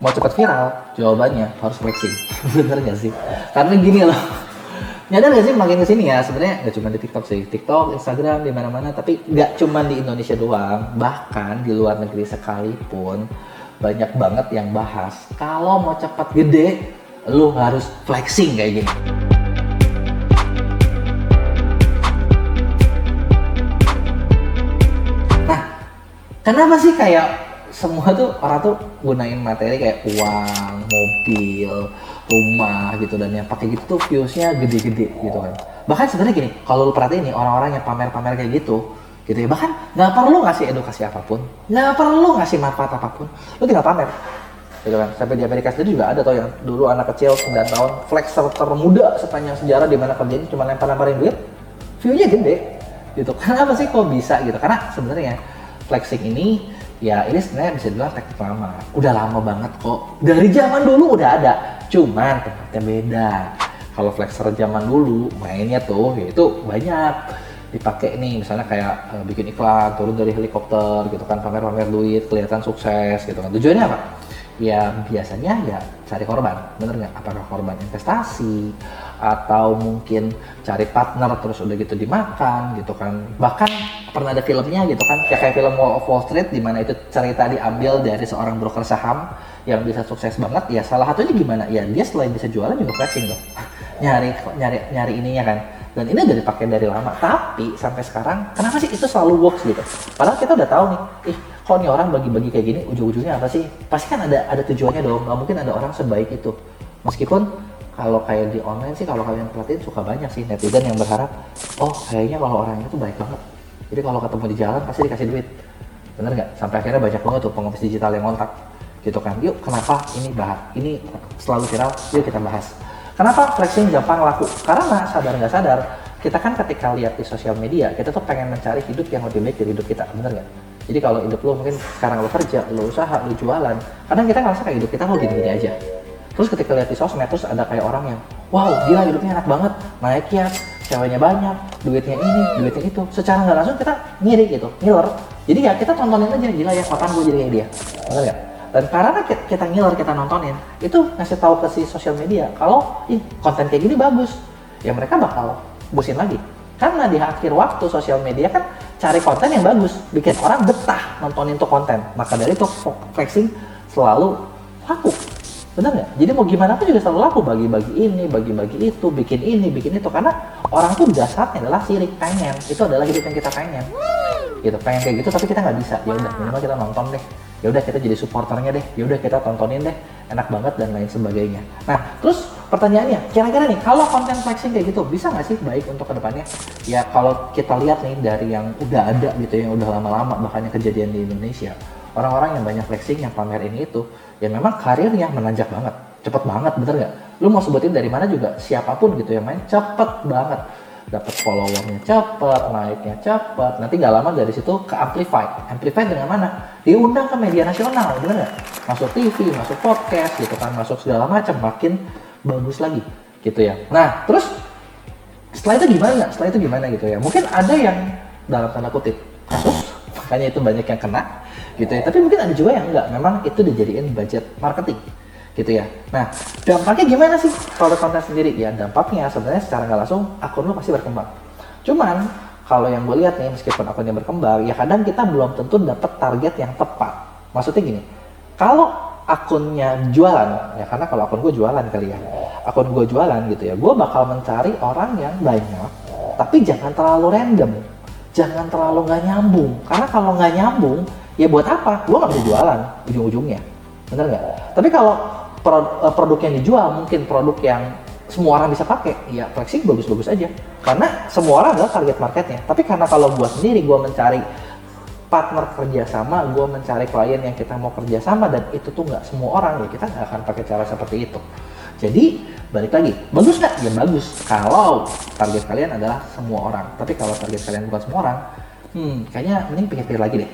Mau cepat viral, jawabannya harus flexing. Bener nggak sih? Karena gini loh, nyadar nggak sih makin kesini ya, sebenarnya nggak cuma di TikTok sih, TikTok, Instagram, di mana-mana, tapi nggak cuma di Indonesia doang, bahkan di luar negeri sekalipun banyak banget yang bahas kalau mau cepat gede, lu harus flexing kayak gini. Nah, kenapa sih kayak semua tuh orang tuh gunain materi kayak uang, mobil, rumah gitu, dan yang pakai gitu tuh viewsnya gede-gede gitu kan. Bahkan sebenarnya gini, kalau lu perhatiin nih orang-orang yang pamer-pamer kayak gitu ya, bahkan nggak perlu ngasih edukasi apapun, nggak perlu ngasih manfaat apapun, lu tinggal pamer gitu kan. Sampai di Amerika sendiri juga ada tuh yang dulu anak kecil 9 tahun flexer termuda sepanjang sejarah, di mana kerjanya cuma lempar-lemparin duit, view-nya gede gitu. Kenapa sih kok bisa gitu? Karena sebenarnya flexing ini ya ini sebenarnya bisa dibilang teknik lama, udah lama banget kok, dari zaman dulu udah ada, cuman tempatnya beda. Kalau flexer zaman dulu mainnya tuh yaitu banyak dipakai nih, misalnya kayak bikin iklan, turun dari helikopter gitu kan, pamer-pamer duit, kelihatan sukses gitu kan. Tujuannya apa? Ya biasanya ya cari korban, bener nggak? Apakah korban investasi atau mungkin cari partner terus udah gitu dimakan gitu kan. Bahkan pernah ada filmnya gitu kan, kayak film Wall Street, di mana itu cerita diambil dari seorang broker saham yang bisa sukses banget. Ya salah satunya gimana? Ya dia selain bisa jualan juga flexing dong. nyari ininya kan. Dan ini udah dipakai dari lama, tapi sampai sekarang kenapa sih itu selalu works gitu? Padahal kita udah tahu nih, kok nih orang bagi-bagi kayak gini, ujung-ujungnya apa sih? Pasti kan ada tujuannya dong, nggak mungkin ada orang sebaik itu. Meskipun kalau kayak di online sih, kalau kalian perhatiin suka banyak sih netizen yang berharap, oh kayaknya kalau orangnya tuh baik banget, jadi kalau ketemu di jalan pasti dikasih duit, bener nggak? Sampai akhirnya banyak banget tuh pengemis digital yang ngontak gitu kan. Yuk kenapa ini selalu viral, yuk kita bahas. Kenapa flexing gampang laku? Karena sadar nggak sadar, kita kan ketika lihat di sosial media, kita tuh pengen mencari hidup yang lebih baik dari hidup kita, bener nggak? Jadi kalau hidup lo mungkin sekarang lo kerja, lo usaha, lo jualan, kadang kita ngerasa kayak hidup kita kok gini-gini aja. Terus ketika lihat di sosmed, terus ada kayak orang yang, wow gila hidupnya enak banget, naik kias, ceweknya banyak, duitnya ini, duitnya itu. Secara nggak langsung kita ngiri gitu, ngiler. Jadi ya kita tontonin aja, gila ya kapan gue jadi kayak dia, bener nggak? Dan karena kita ngiler, kita nontonin, itu ngasih tahu ke si sosial media kalau konten kayak gini bagus, ya mereka bakal busin lagi. Karena di akhir waktu sosial media kan cari konten yang bagus, bikin orang betah nontonin tuh konten. Maka dari itu flexing selalu laku, benar nggak? Jadi mau gimana pun juga selalu laku, bagi-bagi ini, bagi-bagi itu, bikin ini, bikin itu. Karena orang tuh dasarnya adalah sirik, pengen. Itu adalah hidup yang kita pengen. Gitu, pengen kayak gitu tapi kita nggak bisa. Ya udah minimal kita nonton deh. Ya udah kita jadi supporternya deh. Ya udah kita tontonin deh. Enak banget dan lain sebagainya. Nah, terus pertanyaannya, kira-kira nih kalau konten flexing kayak gitu bisa nggak sih baik untuk kedepannya? Ya kalau kita lihat nih dari yang udah ada gitu, yang udah lama-lama bahkan yang kejadian di Indonesia, orang-orang yang banyak flexing, yang pamer ini itu, ya memang karirnya menanjak banget, cepet banget, bener nggak? Lu mau sebutin dari mana juga, siapapun gitu yang main cepet banget, dapat followernya cepet, naiknya cepet, nanti nggak lama dari situ ke amplify dengan mana? Diundang ke media nasional, bener nggak? Masuk TV, masuk podcast gitu kan, masuk segala macam, makin bagus lagi gitu ya. Nah terus setelah itu gimana gitu ya? Mungkin ada yang dalam tanda kutip kasus, makanya itu banyak yang kena gitu ya, tapi mungkin ada juga yang enggak, memang itu dijadiin budget marketing gitu ya. Nah dampaknya gimana sih kalau konten sendiri? Ya dampaknya sebenarnya secara nggak langsung akun lo pasti berkembang. Cuman kalau yang gue lihat nih, meskipun akunnya berkembang, ya kadang kita belum tentu dapat target yang tepat. Maksudnya gini, kalau akunnya jualan, ya karena kalau akun gue jualan kali ya, akun gue jualan gitu ya, gue bakal mencari orang yang banyak, tapi jangan terlalu random, jangan terlalu nggak nyambung. Karena kalau nggak nyambung, ya buat apa? Gue nggak bisa jualan ujung-ujungnya, bener nggak? Tapi kalau produk yang dijual mungkin produk yang semua orang bisa pakai, ya flexing bagus-bagus aja. Karena semua orang adalah target marketnya. Tapi karena kalau gue sendiri, gue mencari partner kerjasama, gue mencari klien yang kita mau kerjasama, dan itu tuh nggak semua orang, ya kita nggak akan pakai cara seperti itu. Jadi balik lagi, bagus nggak? Ya bagus kalau target kalian adalah semua orang. Tapi kalau target kalian bukan semua orang, kayaknya mending pikir-pikir lagi deh.